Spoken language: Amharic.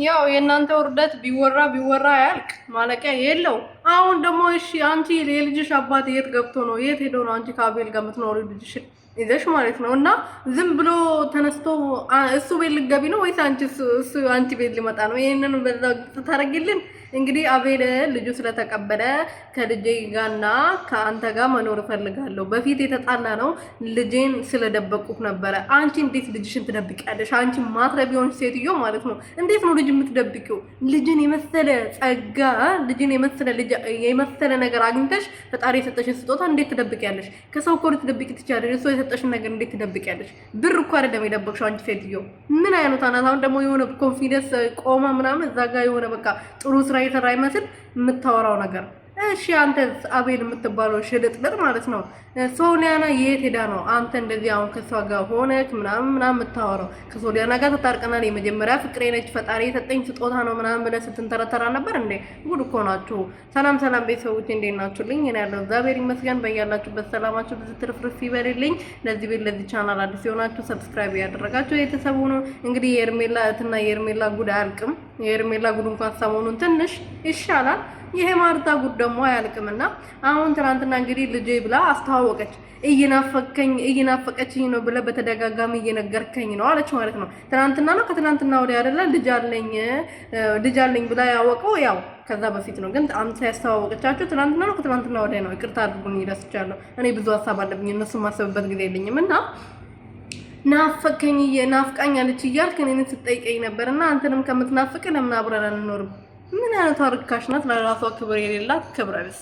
ያው የእናንተ ውርደት ቢወራ ያልቅ ማለቂያ የለው። አሁን ደግሞ እሺ አንቺ የልጅሽ አባት የት ገብቶ ነው የት ሄዶ ነው አንቺ ከአቤል ጋር የምትኖሪ ልጅሽን ይዘሽ ማለት ነው? እና ዝም ብሎ ተነስቶ እሱ ቤት ልትገቢ ነው ወይስ አንቺ ቤት ሊመጣ ነው? ይሄንን በዛ ታረጊልን። እንግዲህ አቤል ልጁ ስለተቀበለ ከልጄ ጋርና ከአንተ ጋር መኖር እፈልጋለሁ። በፊት የተጣላ ነው ልጄን ስለደበቁት ነበረ። አንቺ እንዴት ልጅሽን ትደብቂያለሽ? አንቺ ማትረቢውን ሴትዮ ማለት ነው። እንዴት ነው ልጅ የምትደብቂው? ልጅን የመሰለ ጸጋ፣ ልጅን የመሰለ ነገር አግኝተሽ ፈጣሪ የሰጠሽን ስጦታ እንዴት ትደብቂያለሽ? ከሰው እኮ ልትደብቂ ትችያለሽ። እሱ የሰጠሽን ነገር እንዴት ትደብቂያለሽ? ብር እኮ አይደለም የደበቅሽው አንቺ ሴትዮ። ምን አይነት አናት! አሁን ደግሞ የሆነ ኮንፊደንስ ቆማ ምናምን እዛ ጋር የሆነ በቃ ጥሩ ስራ የሰራ ይመስል የምታወራው ነገር። እሺ አንተ አቤል የምትባለው ሽልጥልጥ ማለት ነው። ሶሊያና የት ሄዳ ነው አንተ እንደዚህ አሁን ከሷ ጋር ሆነች ምናምን የምታወራው? ከሶሊያና ጋር ተጣርቀናል፣ የመጀመሪያ ፍቅሬ ነች፣ ፈጣሪ የሰጠኝ ስጦታ ነው ምናምን ብለህ ስትንተረተራ ነበር እንዴ? ጉድ እኮ ናችሁ። ሰላም ቤተሰቦች እንዴት ናችሁልኝ? እኔ ያለው እግዚአብሔር ይመስገን። በያላችሁበት ሰላማችሁ ብዙ ትርፍርፍ ይበልልኝ። ለዚህ ቤት ለዚህ ቻናል አዲስ የሆናችሁ ሰብስክራይብ ያደረጋችሁ የተሰቡ ነው። እንግዲህ የኤርሜላ እህትና የኤርሜላ ጉድ አያልቅም። የኤርሜላ ጉድ እንኳን ሰሞኑን ትንሽ ይሻላል። ይሄ ማርታ ጉድ ደግሞ አያልቅምና አሁን ትናንትና እንግዲህ ልጄ ብላ አስተዋወቀች። እየናፈቀችኝ ነው ብለ በተደጋጋሚ እየነገርከኝ ነው አለች ማለት ነው። ትናንትና ነው ከትናንትና ወዲያ አይደለ ልጅ አለኝ ብላ ያወቀው ያው ከዛ በፊት ነው። ግን አንተ ያስተዋወቀቻችሁ ትናንትና ነው ከትናንትና ወዲያ ነው። ይቅርታ አድርጉኝ ይረስቻለሁ። እኔ ብዙ ሀሳብ አለብኝ እነሱ ማሰብበት ጊዜ የለኝም እና ናፍቃኝ አለች እያልክ እኔን ስትጠይቀኝ ነበርና አንተንም ከምትናፍቅ ለምን አብረን አንኖርም? ምን አይነት አርካሽ ናት! ለራሷ ክብር የሌላት ክብረ ቢስ